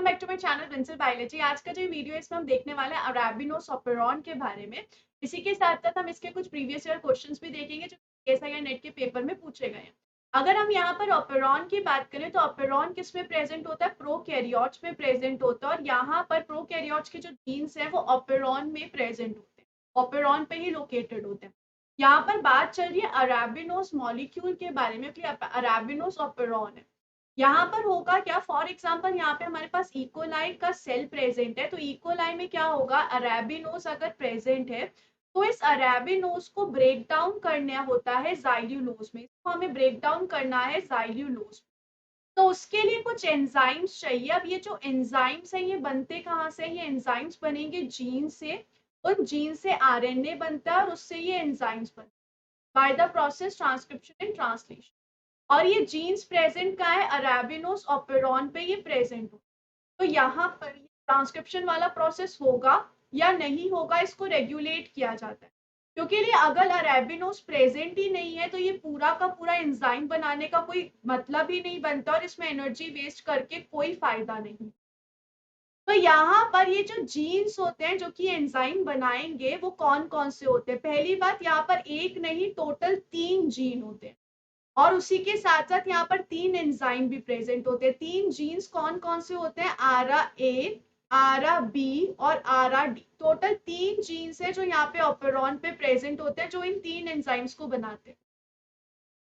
Back to my channel principle biology. आज का जो वीडियो है इसमें हम देखने वाले हैं अरेबिनोस ऑपेरॉन के बारे में। इसी के साथ साथ हम इसके कुछ प्रीवियस ईयर क्वेश्चंस भी देखेंगे जो एसआईआर नेट के पेपर में पूछे गए हैं। अगर हम यहाँ पर ऑपेरॉन की बात करें तो ऑपेरॉन किस में प्रेजेंट होता है? प्रोकैरियोट्स में प्रेजेंट होता है। और यहाँ पर प्रोकैरियोट्स के जो जीन्स है वो ऑपेरॉन में प्रेजेंट होते हैं, ऑपेरॉन पे ही लोकेटेड होते हैं। यहाँ पर बात चल रही है अरेबिनोस मॉलिक्यूल के बारे में कि अरेबिनोस ऑपेरॉन है। यहाँ पर होगा क्या? फॉर एग्जाम्पल यहाँ पे हमारे पास इकोलाई का सेल प्रेजेंट है, तो इकोलाई में क्या होगा? अरेबिनोस अगर प्रेजेंट है तो इस अरेबिनोस को ब्रेक डाउन करना होता है जाइल्यूलोज में। इसको हमें ब्रेक डाउन करना है जाइल्यूलोज, तो उसके लिए कुछ एंजाइम्स चाहिए। अब ये जो एंजाइम्स है ये बनते कहाँ से? ये एंजाइम्स बनेंगे जीन से, उन जीन से आरएनए बनता है और उससे ये एंजाइम्स बनते हैं by the process transcription and translation. और ये जीन्स प्रेजेंट कहाँ है? अरेबिनोस ऑपेरॉन पे ये प्रेजेंट हो। तो यहाँ पर ट्रांसक्रिप्शन वाला प्रोसेस होगा या नहीं होगा, इसको रेगुलेट किया जाता है। क्योंकि ये अगर अरेबिनोस प्रेजेंट ही नहीं है तो ये पूरा का पूरा एंजाइम बनाने का कोई मतलब ही नहीं बनता और इसमें एनर्जी वेस्ट करके कोई फायदा नहीं। तो यहाँ पर ये जो जीन्स होते हैं जो कि एंजाइम बनाएंगे वो कौन कौन से होते हैं? पहली बात, यहाँ पर एक नहीं टोटल 3 जीन होते हैं और उसी के साथ साथ यहाँ पर 3 एंजाइम भी प्रेजेंट होते हैं। 3 जीन्स कौन कौन से होते हैं? आरा ए, आरा बी और आरा डी। टोटल 3 जीन्स है जो यहाँ पे ऑपेरॉन पे प्रेजेंट होते हैं जो इन 3 एंजाइम्स को बनाते हैं।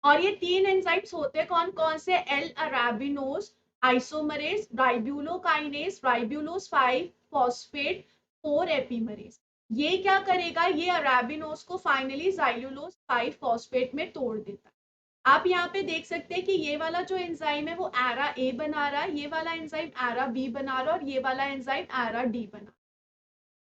और ये 3 एंजाइम्स होते हैं कौन कौन से? L arabinose isomerase, ribulokinase, ribulose 5 phosphate, 4 epimerase. ये क्या करेगा? ये अरेबिनोज को फाइनली जाइल्यूलोज 5 फॉस्फेट में तोड़ देता है। आप यहाँ पे देख सकते हैं कि ये वाला जो एंजाइम है वो एरा ए बना रहा है, ये वाला एंजाइम एरा बी बना रहा है और ये वाला एंजाइम एरा डी बना।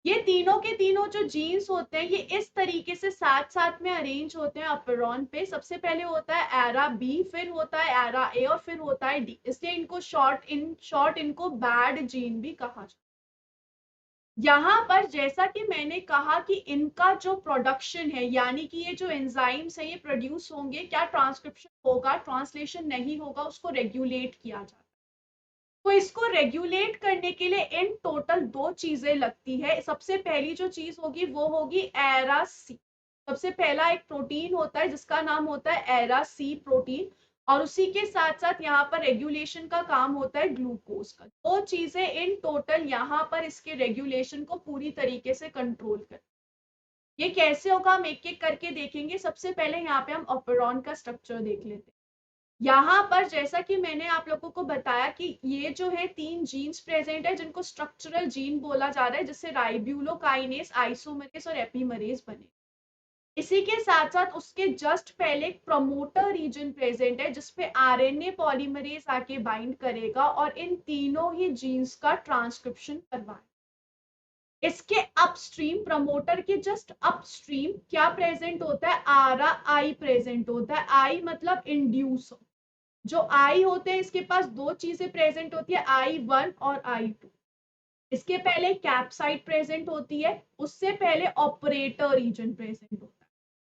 ये तीनों के तीनों जो जीन्स होते हैं ये इस तरीके से साथ साथ में अरेंज होते हैं ऑपेरॉन पे। सबसे पहले होता है एरा बी, फिर होता है एरा ए और फिर होता है डी। इसलिए इनको शॉर्ट इनको बैड जीन भी कहा जाता है। यहाँ पर जैसा कि मैंने कहा कि इनका जो प्रोडक्शन है यानी कि ये जो एंजाइम्स है ये प्रोड्यूस होंगे, क्या ट्रांसक्रिप्शन होगा, ट्रांसलेशन नहीं होगा, उसको रेगुलेट किया जाता है। तो इसको रेगुलेट करने के लिए इन टोटल 2 चीजें लगती है। सबसे पहली जो चीज होगी वो होगी एरा सी। सबसे पहला एक प्रोटीन होता है जिसका नाम होता है एरा सी प्रोटीन और उसी के साथ साथ यहाँ पर रेगुलेशन का काम होता है ग्लूकोज का। 2 चीजें इन टोटल यहाँ पर इसके रेगुलेशन को पूरी तरीके से कंट्रोल कर। ये कैसे होगा हम एक एक करके देखेंगे। सबसे पहले यहाँ पे हम ऑपेरॉन का स्ट्रक्चर देख लेते हैं। यहाँ पर जैसा कि मैंने आप लोगों को बताया कि ये जो है 3 जीन्स प्रेजेंट है जिनको स्ट्रक्चरल जीन बोला जा रहा है, जिससे राइब्यूलोकाइनेज, आइसोमरेज और एपिमरेज बने। इसी के साथ साथ उसके जस्ट पहले एक प्रमोटर रीजन प्रेजेंट है जिसपे आरएनए पॉलीमरेज आके बाइंड करेगा और इन तीनों ही जीन्स का ट्रांसक्रिप्शन करवाएगा। इसके अपस्ट्रीम, प्रमोटर के जस्ट अपस्ट्रीम क्या प्रेजेंट होता है? आरा आई प्रेजेंट होता है। आई मतलब इंड्यूस। जो आई होते हैं इसके पास 2 चीजें प्रेजेंट होती है, I1 और I2। इसके पहले कैप्साइड प्रेजेंट होती है, उससे पहले ऑपरेटर रीजन प्रेजेंट होता है,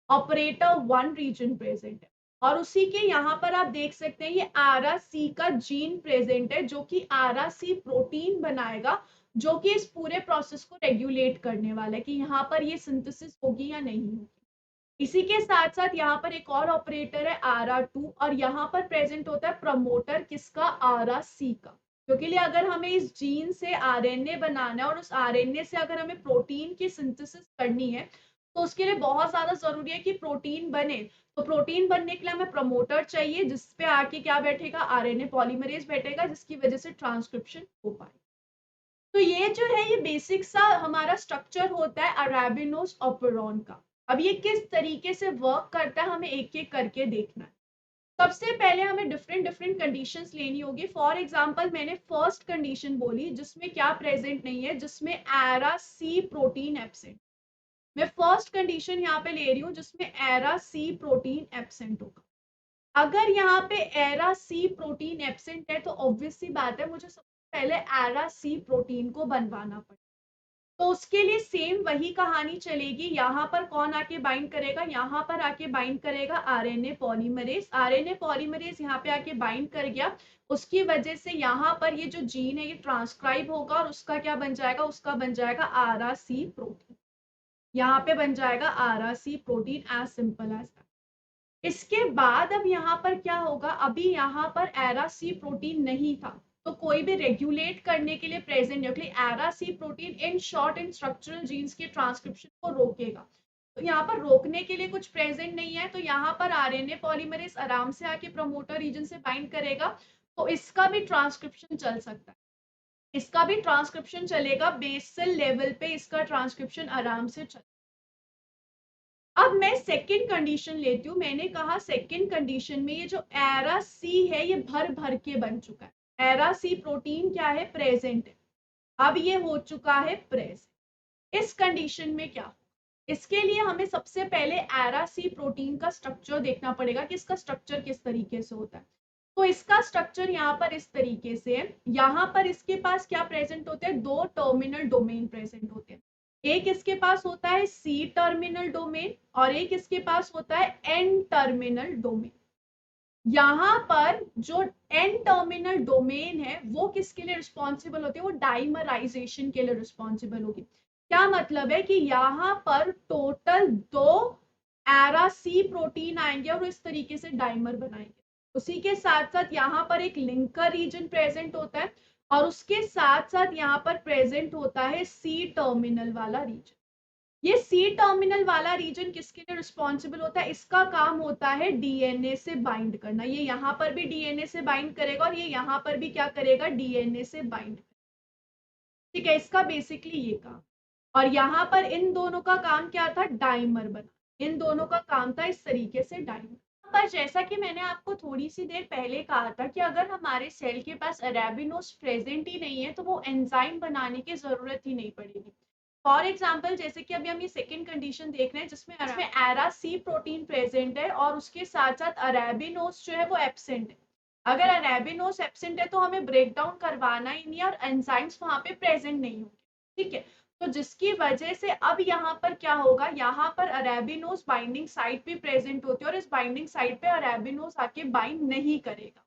ऑपरेटर 1 रीजन प्रेजेंट है। और उसी के यहाँ पर आप देख सकते हैं ये आरा सी का जीन प्रेजेंट है जो कि आरा सी प्रोटीन बनाएगा, जो कि इस पूरे प्रोसेस को रेगुलेट करने वाला है कि यहाँ पर ये सिंथेसिस होगी या नहीं होगी। इसी के साथ साथ यहाँ पर एक और ऑपरेटर है आरा2 और यहाँ पर प्रेजेंट होता है प्रमोटर किसका? आरा सी का। क्योंकि अगर हमें इस जीन से आरएनए बनाना है और उस आरएनए से अगर हमें प्रोटीन की सिंथेसिस करनी है तो उसके लिए बहुत ज्यादा जरूरी है कि प्रोटीन बने। तो प्रोटीन बनने के लिए हमें प्रमोटर चाहिए जिसपे आके क्या बैठेगा? आरएनए पॉलीमरेज बैठेगा जिसकी वजह से ट्रांसक्रिप्शन हो पाए। तो ये जो है ये बेसिक सा हमारा स्ट्रक्चर होता है अरेबिनोस ऑपेरॉन का। अब ये किस तरीके से वर्क करता है हमें एक एक करके देखना है। सबसे पहले हमें डिफरेंट डिफरेंट कंडीशंस लेनी होगी। फॉर एग्जांपल मैंने फर्स्ट कंडीशन बोली जिसमें क्या प्रेजेंट नहीं है, जिसमें एरा सी प्रोटीन एब्सेंट। मैं फर्स्ट कंडीशन यहाँ पे ले रही हूँ जिसमें एरा सी प्रोटीन एब्सेंट होगा। अगर यहाँ पे एरा सी प्रोटीन एब्सेंट है तो ऑब्वियस सी बात है मुझे सबसे पहले एरा सी प्रोटीन को बनवाना पड़ेगा। तो उसके लिए सेम वही कहानी चलेगी। यहाँ पर कौन आके बाइंड करेगा, यहाँ पर आके बाइंड करेगा आरएनए पॉलीमरेज। आरएनए पॉलीमरेज यहाँ पे आके बाइंड कर गया, उसकी वजह से यहाँ पर ये जो जीन है ये ट्रांसक्राइब होगा और उसका क्या बन जाएगा, उसका बन जाएगा आरआरसी प्रोटीन। यहाँ पे बन जाएगा RRC protein, as simple as that. इसके बाद अब यहाँ पर क्या होगा, अभी यहाँ पर एरासी प्रोटीन नहीं था, तो कोई भी रेगुलेट करने के लिए प्रेजेंट न्यूक्लिक एरासी protein in short in structural genes के ट्रांसक्रिप्शन को रोकेगा। तो यहाँ पर रोकने के लिए कुछ प्रेजेंट नहीं है, तो यहाँ पर आरएनए पॉलीमरेज आराम से आके प्रमोटर रीजन से बाइंड करेगा, तो इसका भी ट्रांसक्रिप्शन चल सकता है, इसका भी ट्रांसक्रिप्शन चलेगा, बेसल लेवल पे इसका ट्रांसक्रिप्शन आराम से चल। अब मैं सेकंड कंडीशन लेती हूँ। मैंने कहा सेकंड कंडीशन में ये जो एरा सी है ये भर भर के बन चुका है, एरा सी प्रोटीन क्या है, प्रेजेंट है, अब ये हो चुका है प्रेजेंट। इस कंडीशन में क्या, इसके लिए हमें सबसे पहले एरा सी प्रोटीन का स्ट्रक्चर देखना पड़ेगा कि इसका स्ट्रक्चर किस तरीके से होता है। तो इसका स्ट्रक्चर यहाँ पर इस तरीके से है, यहाँ पर इसके पास क्या प्रेजेंट होते हैं, दो टर्मिनल डोमेन प्रेजेंट होते हैं। एक इसके पास होता है सी टर्मिनल डोमेन और एक इसके पास होता है एन टर्मिनल डोमेन। यहाँ पर जो एन टर्मिनल डोमेन है वो किसके लिए रिस्पॉन्सिबल होती है, वो डाइमराइजेशन के लिए रिस्पॉन्सिबल होगी। क्या मतलब है कि यहाँ पर टोटल दो एरा सी प्रोटीन आएंगे और इस तरीके से डाइमर बनाएंगे। उसी के साथ साथ यहाँ पर एक लिंकर रीजन प्रेजेंट होता है और उसके साथ साथ यहाँ पर प्रेजेंट होता है सी टर्मिनल वाला रीजन। ये सी टर्मिनल वाला रीजन किसके लिए रिस्पॉन्सिबल होता है, इसका काम होता है डीएनए से बाइंड करना। ये यहाँ पर भी डीएनए से बाइंड करेगा और ये यहाँ पर भी क्या करेगा, डीएनए से बाइंड। ठीक है, इसका बेसिकली ये काम। और यहाँ पर इन दोनों का काम क्या था, डाइमर बना, इन दोनों का काम था इस तरीके से डाइमर। पर जैसा कि मैंने आपको थोड़ी सी देर पहले कहा था कि अगर हमारे सेल के पास अरेबिनोस प्रेजेंट ही नहीं है तो वो एंजाइम बनाने की जरूरत ही नहीं पड़ेगी। फॉर एग्जाम्पल जैसे कि अभी हम ये सेकेंड कंडीशन देख रहे हैं जिसमें एरा सी प्रोटीन प्रेजेंट है और उसके साथ साथ अरेबिनोस जो है वो एब्सेंट है। अगर अरेबिनोस एब्सेंट है तो हमें ब्रेक डाउन करवाना ही नहीं और एंजाइम्स वहां पे प्रेजेंट नहीं होंगे। ठीक है, तो जिसकी वजह से अब यहाँ पर क्या होगा, यहाँ पर अरेबिनोस बाइंडिंग साइट भी प्रेजेंट होती है और इस बाइंडिंग साइट पे अरेबिनोस आके बाइंड नहीं करेगा।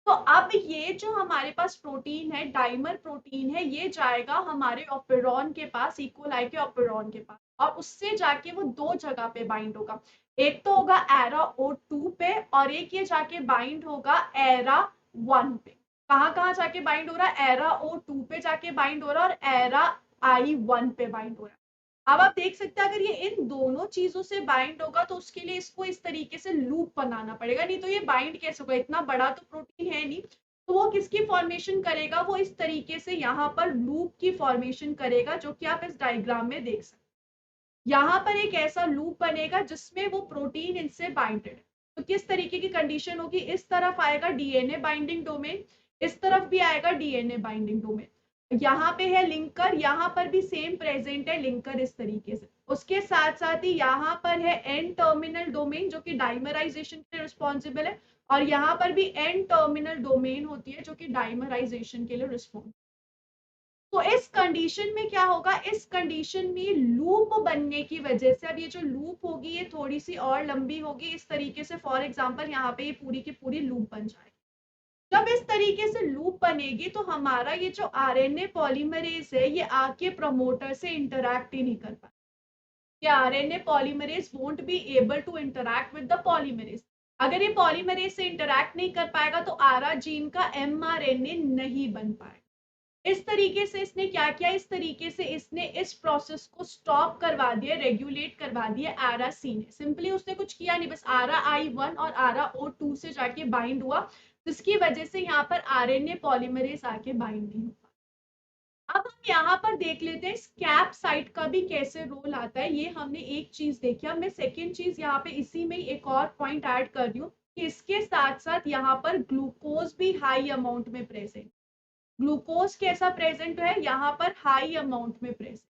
तो अब ये जो हमारे पास प्रोटीन है, डाइमर प्रोटीन है, ये जाएगा हमारे ऑपेरॉन के पास, इकोलाई के ऑपेरॉन के पास, और उससे जाके वो दो जगह पे बाइंड होगा। एक तो होगा एरा O2 पे और एक ये जाके बाइंड होगा एरा 1 पे। कहाँ कहाँ जाके बाइंड हो रहा है, एरा O2 पे जाके बाइंड हो रहा है और एरा I1 पे बाइंड हो रहा है। अब आप देख सकते हैं अगर ये इन दोनों चीजों से बाइंड होगा तो उसके लिए इसको इस तरीके से लूप बनाना पड़ेगा, नहीं तो ये बाइंड कैसे होगा, इतना बड़ा तो प्रोटीन है नहीं। तो वो किसकी फॉर्मेशन करेगा, वो इस तरीके से यहाँ पर लूप की फॉर्मेशन करेगा, जो कि आप इस डायग्राम में देख सकते हैं। यहाँ पर एक ऐसा लूप बनेगा जिसमें वो प्रोटीन इनसे बाइंडेड है। तो किस तरीके की कंडीशन होगी, इस तरफ आएगा डीएनए बाइंडिंग डोमेन, इस तरफ भी आएगा डीएनए बाइंडिंग डोमेन। यहाँ पे है लिंकर, यहाँ पर भी सेम प्रेजेंट है लिंकर इस तरीके से। उसके साथ साथ ही यहाँ पर है एन टर्मिनल डोमेन जो कि डाइमराइजेशन के लिए रिस्पॉन्सिबल है और यहाँ पर भी एन टर्मिनल डोमेन होती है जो कि डाइमराइजेशन के लिए रिस्पॉन्सिबल। तो इस कंडीशन में क्या होगा, इस कंडीशन में लूप बनने की वजह से, अब ये जो लूप होगी ये थोड़ी सी और लंबी होगी इस तरीके से, फॉर एग्जांपल यहाँ पे ये पूरी की पूरी लूप बन जाएगी। जब इस तरीके से लूप बनेगी तो हमारा ये जो आरएनए पॉलीमरेज है ये आके प्रमोटर से इंटरैक्ट ही नहीं कर पाए। ये RNA polymerase won't be able to interact with the polymerase. अगर ये पॉलीमरेज से इंटरैक्ट नहीं कर पाएगा तो आरा जीन का एमआरएनए नहीं बन पाएगा। इस तरीके से इसने क्या किया, इस तरीके से इसने इस प्रोसेस को स्टॉप करवा दिया, रेगुलेट करवा दिया आरा सी ने। सिंपली उसने कुछ किया नहीं, बस आरा I1 और आरा O2 से जाके बाइंड हुआ, जिसकी वजह से यहाँ पर आरएनए पॉलीमरेज आके बाइंड नहीं हुआ। अब हम यहाँ पर देख लेते हैं स्कैप साइट का भी कैसे रोल आता है। ये हमने एक चीज देखी, अब मैं सेकेंड चीज यहाँ पे इसी में एक और पॉइंट ऐड कर रही हूँ कि इसके साथ साथ यहाँ पर ग्लूकोज भी हाई अमाउंट में प्रेजेंट। ग्लूकोज कैसा प्रेजेंट है, यहाँ पर हाई अमाउंट में प्रेजेंट।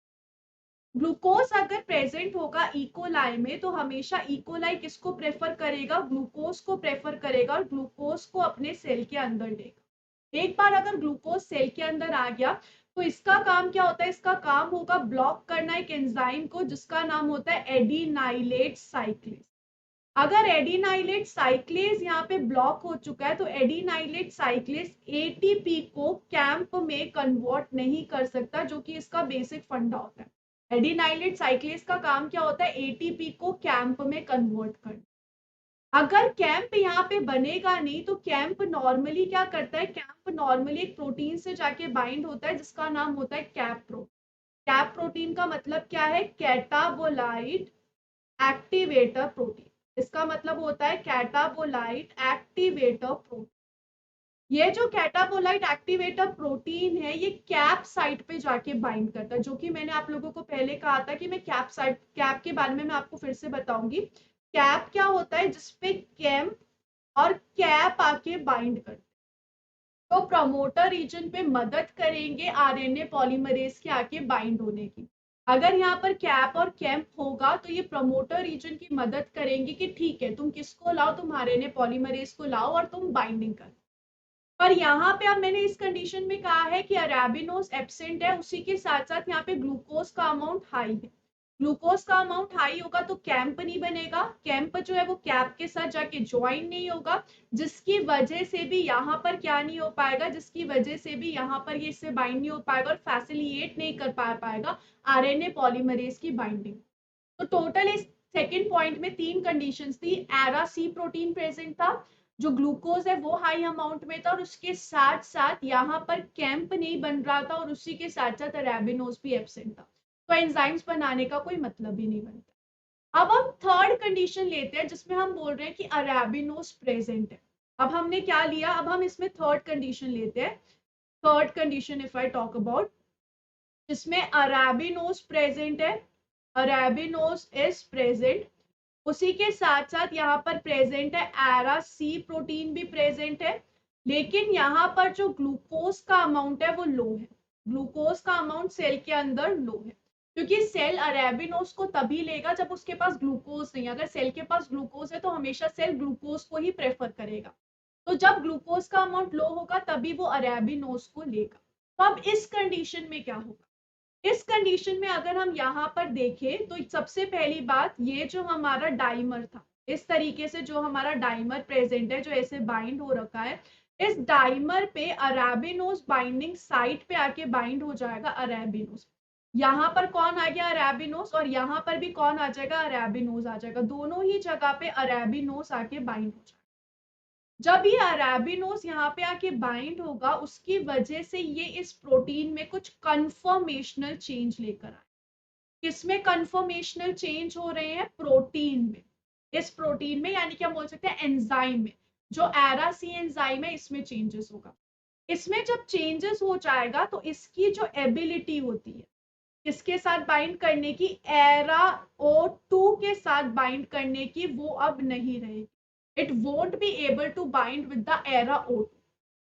ग्लूकोज अगर प्रेजेंट होगा इकोलाई में तो हमेशा इकोलाई किसको प्रेफर करेगा, ग्लूकोज को प्रेफर करेगा और ग्लूकोज को अपने सेल के अंदर लेगा। एक बार अगर ग्लूकोज सेल के अंदर आ गया तो इसका काम क्या होता है, इसका काम होगा ब्लॉक करना एक एंजाइम को जिसका नाम होता है एडिनाइलेट साइक्लेज। अगर एडिनाइलेट साइक्लेज यहाँ पे ब्लॉक हो चुका है तो एडिनाइलेट साइक्लेज एटीपी को कैंप में कन्वर्ट नहीं कर सकता, जो कि इसका बेसिक फंडा होता है। एडिनाइलेट साइक्लेज का काम क्या होता है, एटीपी को कैंप में कन्वर्ट करना। अगर कैंप यहाँ पे बनेगा नहीं तो कैंप नॉर्मली क्या करता है, कैंप नॉर्मली एक प्रोटीन से जाके बाइंड होता है जिसका नाम होता है कैप प्रोटीन। कैप प्रोटीन का मतलब क्या है, कैटाबोलाइट एक्टिवेटर प्रोटीन। इसका मतलब होता है कैटाबोलाइट एक्टिवेटर प्रोटीन। ये जो कैटाबोलाइट एक्टिवेटर प्रोटीन है ये कैप साइट पे जाके बाइंड करता है, जो कि मैंने आप लोगों को पहले कहा था कि मैं कैप साइट, कैप के बारे में मैं आपको फिर से बताऊंगी। कैप क्या होता है, जिसपे कैम्प और कैप आके बाइंड करते हैं, तो प्रमोटर रीजन पे मदद करेंगे आरएनए पॉलीमरेज के आके बाइंड होने की। अगर यहाँ पर कैप और कैम्प होगा तो ये प्रमोटर रीजन की मदद करेंगे कि ठीक है तुम किसको लाओ, तुम आरएनए पॉलीमरेज को लाओ और तुम बाइंडिंग करो। पर यहाँ पे अब मैंने इस कंडीशन में कहा है कि अरेबिनोज एब्सेंट है, उसी के साथ साथ यहाँ पे ग्लूकोज का अमाउंट हाई है। ग्लूकोज का अमाउंट हाई होगा तो कैंप नहीं बनेगा, कैंप जो है वो कैप के साथ जाके ज्वाइन नहीं होगा, जिसकी वजह से भी यहाँ पर क्या नहीं हो पाएगा, जिसकी वजह से भी यहाँ पर ये इससे बाइंड नहीं हो पाएगा और फैसिलिटेट नहीं कर पाएगा आरएनए पॉलीमरेज की बाइंडिंग। तो टोटल इस सेकेंड पॉइंट में 3 कंडीशंस थी। एरा सी प्रोटीन प्रेजेंट था, जो ग्लूकोज है वो हाई अमाउंट में था, और उसके साथ साथ यहाँ पर कैंप नहीं बन रहा था, और उसी के साथ साथ अरेबिनोज भी एब्सेंट था। तो एंजाइम्स बनाने का कोई मतलब ही नहीं बनता। अब हम थर्ड कंडीशन लेते हैं जिसमें हम बोल रहे हैं कि अरेबिनोज प्रेजेंट है। अब हमने क्या लिया, अब हम इसमें थर्ड कंडीशन लेते हैं। Third condition if I talk about, जिसमें अरेबिनोज प्रेजेंट है, अरेबिनोज इज प्रेजेंट, उसी के साथ साथ यहाँ पर प्रेजेंट है एरा सी प्रोटीन भी प्रेजेंट है, लेकिन यहाँ पर जो ग्लूकोज का अमाउंट है वो लो है। ग्लूकोज का अमाउंट सेल के अंदर लो है, क्योंकि सेल अरेबिनोज को तभी लेगा जब उसके पास ग्लूकोज नहीं। अगर सेल के पास ग्लूकोज है तो हमेशा सेल ग्लूकोज को ही प्रेफर करेगा, तो जब ग्लूकोज का अमाउंट लो होगा तभी वो अरेबिनोज को लेगा। तो अब इस कंडीशन में क्या होगा, इस कंडीशन में अगर हम यहाँ पर देखें तो सबसे पहली बात, ये जो हमारा डाइमर था, इस तरीके से जो हमारा डाइमर प्रेजेंट है जो ऐसे बाइंड हो रखा है, इस डाइमर पे अरेबिनोज बाइंडिंग साइट पे आके बाइंड हो जाएगा अरेबिनोज। यहाँ पर कौन आ गया, अरेबिनोज, और यहाँ पर भी कौन आ जाएगा, अरेबिनोज आ जाएगा। दोनों ही जगह पे अरेबिनोज आके बाइंड हो जाएगा। जब ये अरेबिनोज यहाँ पे आके बाइंड होगा उसकी वजह से ये इस प्रोटीन में कुछ कन्फर्मेशनल चेंज लेकर आए। किसमें कन्फर्मेशनल चेंज हो रहे हैं, प्रोटीन में। इस प्रोटीन में यानी कि हम बोल सकते हैं एंजाइम में, जो एरा सी एंजाइम है इसमें चेंजेस होगा। इसमें जब चेंजेस हो जाएगा तो इसकी जो एबिलिटी होती है किसके साथ बाइंड करने की, एरा O2 के साथ बाइंड करने की, वो अब नहीं रहेगी। It won't be able to bind with the ara O2।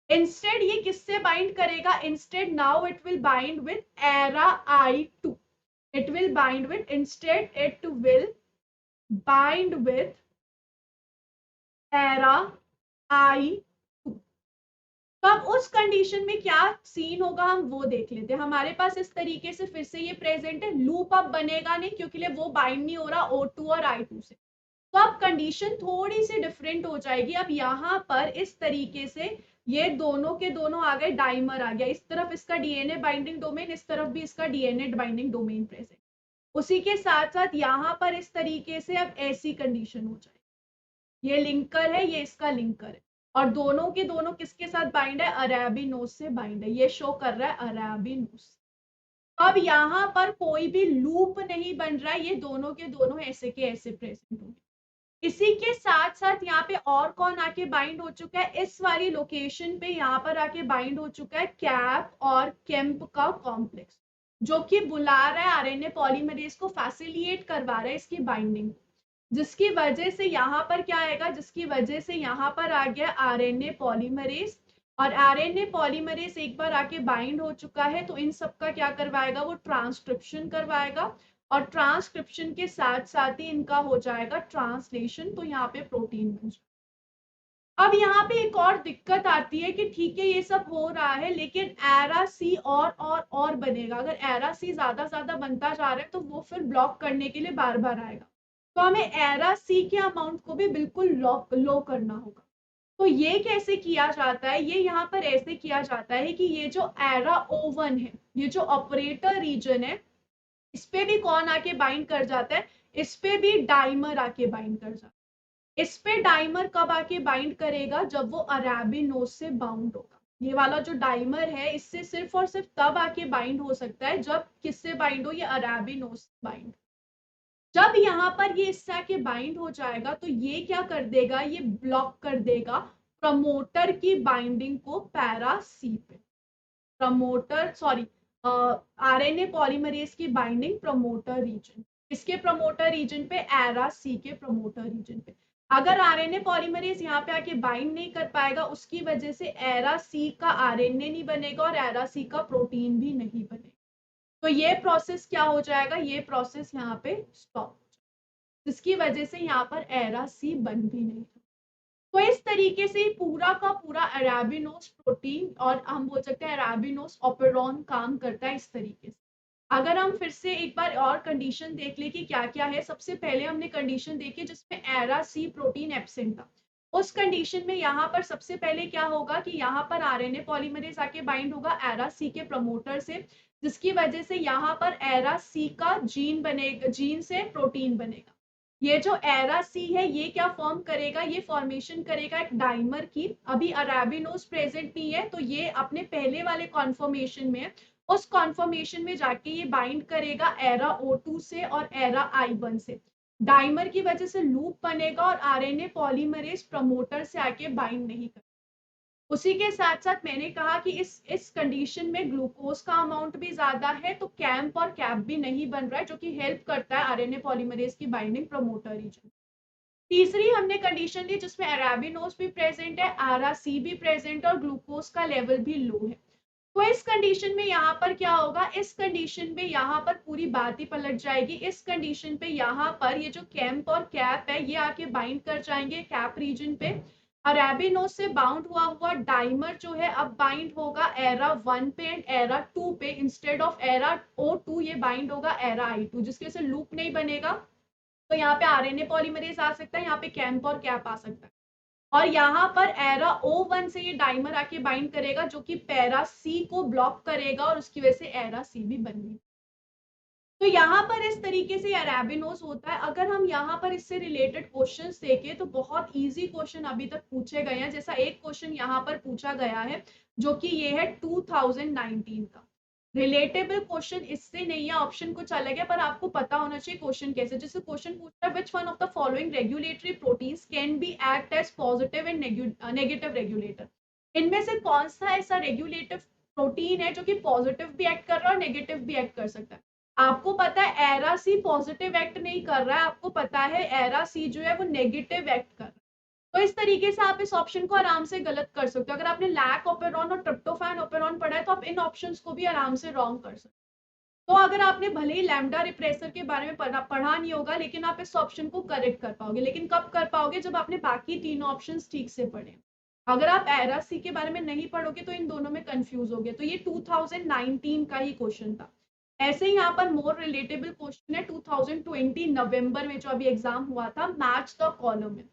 Instead ये किससे बाइंड करेगा, instead now it will bind with ara I2। it will bind with, instead it will bind with era I। तो अब उस condition में क्या scene होगा हम वो देख लेते हैं। हमारे पास इस तरीके से फिर से ये प्रेजेंट है, लूप अब बनेगा नहीं क्योंकि वो बाइंड नहीं हो रहा O2 और I2 से। तो अब कंडीशन थोड़ी सी डिफरेंट हो जाएगी। अब यहाँ पर इस तरीके से ये दोनों के दोनों आ गए, डाइमर आ गया, इस तरफ इसका डीएनए बाइंडिंग डोमेन, इस तरफ भी इसका डीएनए बाइंडिंग डोमेन प्रेजेंट। उसी के साथ साथ यहाँ पर इस तरीके से अब ऐसी कंडीशन हो जाए, ये लिंकर है, ये इसका लिंकर है, और दोनों के दोनों किसके साथ बाइंड है, अरेबिनोज से बाइंड है। ये शो कर रहा है अरेबिनोज। अब यहाँ पर कोई भी लूप नहीं बन रहा है, ये दोनों के दोनों ऐसे के ऐसे प्रेजेंट होंगे। इसी के साथ साथ यहाँ पे और कौन आके बाइंड हो चुका है, इस वाली लोकेशन पे यहाँ पर आके बाइंड हो चुका है कैप और केम्प का कॉम्प्लेक्स, जो कि बुला रहा है आरएनए पॉलीमरेज को, फैसिलिटेट करवा रहा है इसकी बाइंडिंग, जिसकी वजह से यहाँ पर क्या आएगा, जिसकी वजह से यहाँ पर आ गया आरएनए पॉलीमरेज। और आरएनए पॉलीमरेज एक बार आके बाइंड हो चुका है तो इन सबका क्या करवाएगा, वो ट्रांसक्रिप्शन करवाएगा, और ट्रांसक्रिप्शन के साथ साथ ही इनका हो जाएगा ट्रांसलेशन, तो यहाँ पे प्रोटीन बन जाएगा। अब यहाँ पे एक और दिक्कत आती है कि ठीक है ये सब हो रहा है, लेकिन एरा सी और बनेगा। अगर एरा सी ज्यादा बनता जा रहा है तो वो फिर ब्लॉक करने के लिए बार बार आएगा। तो हमें एरा सी के अमाउंट को भी बिल्कुल लो करना होगा। तो ये कैसे किया जाता है? ये यहाँ पर ऐसे किया जाता है कि ये जो एरा O1 है, ये जो ऑपरेटर रीजन है, इस पे भी कौन आके बाइंड कर जाता है? इस पे भी डाइमर आके बाइंड कर जाता है। इस पे डाइमर कब आके बाइंड करेगा? जब वो अरेबिनोस से बाउंड होगा। ये वाला जो डाइमर है इससे सिर्फ और सिर्फ तब आके बाइंड हो सकता है जब किससे बाइंड हो? ये अरेबिनोस से बाइंड। जब यहाँ पर ये इससे आके बाइंड हो जाएगा तो ये क्या कर देगा? ये ब्लॉक कर देगा प्रमोटर की बाइंडिंग को पैरा सी पे। प्रमोटर सॉरी आरएनए पॉलीमरेज की बाइंडिंग प्रमोटर रीजन। इसके प्रमोटर रीजन पे? एरा सी के प्रमोटर रीजन पे। अगर आरएनए पॉलीमरेज यहाँ पे आके बाइंड नहीं कर पाएगा उसकी वजह से एरा सी का आरएनए नहीं बनेगा और एरा सी का प्रोटीन भी नहीं बनेगा। तो ये प्रोसेस क्या हो जाएगा? ये प्रोसेस यहाँ पे स्टॉप हो जाएगा, जिसकी वजह से यहाँ पर एरा सी बन भी नहीं। तो इस तरीके से पूरा का पूरा अरेबिनोस प्रोटीन और हम बोल सकते हैं अरेबिनोस ऑपेरॉन काम करता है इस तरीके से। अगर हम फिर से एक बार और कंडीशन देख ले कि क्या क्या है। सबसे पहले हमने कंडीशन देखी जिसमें एरा सी प्रोटीन एब्सेंट था। उस कंडीशन में यहाँ पर सबसे पहले क्या होगा कि यहाँ पर आरएनए पॉलीमरेज आके बाइंड होगा एरा सी के प्रमोटर से, जिसकी वजह से यहाँ पर एरा सी का जीन बनेगा, जीन से प्रोटीन बनेगा। ये जो एरा सी है ये क्या फॉर्म करेगा? ये फॉर्मेशन करेगा एक डाइमर की। अभी अरेबिनोस प्रेजेंट नहीं है तो ये अपने पहले वाले कॉन्फॉर्मेशन में, उस कॉन्फॉर्मेशन में जाके ये बाइंड करेगा एरा O2 से और एरा I1 से। डाइमर की वजह से लूप बनेगा और आरएनए पॉलीमरेज प्रमोटर से आके बाइंड नहीं करेगा। उसी के साथ साथ मैंने कहा कि इस कंडीशन में ग्लूकोज का अमाउंट भी ज्यादा है तो कैंप और कैप भी नहीं बन रहा है, जो कि हेल्प करता है आरएनए पॉलीमरेज की बाइंडिंग प्रमोटर रीजन। तीसरी हमने कंडीशन ली जिसमें अरेबिनोस भी प्रेजेंट है, आरआरसी भी प्रेजेंट और ग्लूकोज का लेवल भी लो है। तो इस कंडीशन में यहाँ पर क्या होगा? इस कंडीशन में यहाँ पर पूरी बात ही पलट जाएगी। इस कंडीशन पे यहाँ पर ये जो कैंप और कैप है ये आके बाइंड कर जाएंगे कैप रीजन पे। अरेबिनोस से बाउंड हुआ हुआ डाइमर जो है अब बाइंड होगा एरा 1 पे एंड एरा 2 पे। इंस्टेड ऑफ एरा O2 ये बाइंड होगा एरा I2, जिसके से लूप नहीं बनेगा। तो यहाँ पे आरएनए पॉलीमरेज आ सकता है, यहाँ पे कैंप और कैप आ सकता है। और यहाँ पर एरा O1 से ये डाइमर आके बाइंड करेगा जो कि पैरा सी को ब्लॉक करेगा और उसकी वजह से एरा सी भी बनेगी। तो यहाँ पर इस तरीके से अरेबिनोस होता है। अगर हम यहाँ पर इससे रिलेटेड क्वेश्चंस देखें तो बहुत इजी क्वेश्चन अभी तक पूछे गए हैं। जैसा एक क्वेश्चन यहाँ पर पूछा गया है जो कि ये है 2019 का। रिलेटेबल क्वेश्चन इससे नहीं है, ऑप्शन कुछ अलग है पर आपको पता होना चाहिए क्वेश्चन कैसे। जैसे क्वेश्चन पूछता है which one of the following regulatory proteins can be act as positive and negative regulator. इनमें से कौन सा ऐसा रेगुलेटिव प्रोटीन है जो कि पॉजिटिव भी एक्ट कर रहा है और नेगेटिव भी एक्ट कर सकता है। आपको पता है एरा सी पॉजिटिव एक्ट नहीं कर रहा है, आपको पता है एरा सी जो है वो नेगेटिव एक्ट कर रहा है। तो इस तरीके से आप इस ऑप्शन को आराम से गलत कर सकते हो। अगर आपने लैक ओपेरॉन और ट्रिप्टोफैन ओपेरॉन पढ़ा है तो आप इन ऑप्शंस को भी आराम से रॉन्ग कर सकते हो। तो अगर आपने भले ही लैम्डा रिप्रेसर के बारे में पढ़ा नहीं होगा लेकिन आप इस ऑप्शन को करेक्ट कर पाओगे। लेकिन कब कर पाओगे? जब आपने बाकी तीनों ऑप्शंस ठीक से पढ़े। अगर आप एरा सी के बारे में नहीं पढ़ोगे तो इन दोनों में कंफ्यूज होगे। तो ये 2019 का ही क्वेश्चन था। ऐसे ही यहाँ पर मोर रिलेटेबल क्वेश्चन है 2020 नवंबर में जो अभी एग्जाम हुआ था, मैच द कॉलम में।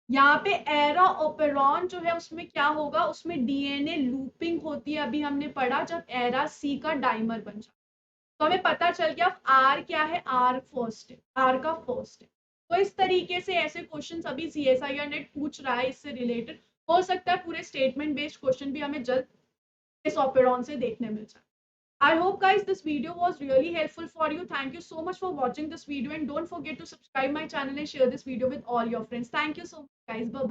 यहाँ पे एरा ओपेरॉन जो है उसमें क्या होगा? उसमें डीएनए लूपिंग होती है, अभी हमने पढ़ा, जब एरा सी का डाइमर बन जाए। तो हमें पता चल गया आर क्या है, आर फर्स्ट है, आर का फर्स्ट है। तो इस तरीके से ऐसे क्वेश्चन अभी CSIR नेट पूछ रहा है, इससे रिलेटेड हो सकता है पूरे स्टेटमेंट बेस्ड क्वेश्चन भी हमें जल्द इस ओपेरॉन से देखने मिल जाए। I hope guys this video was really helpful for you. Thank you so much for watching this video and don't forget to subscribe my channel and share this video with all your friends. Thank you so much guys. Bye bye.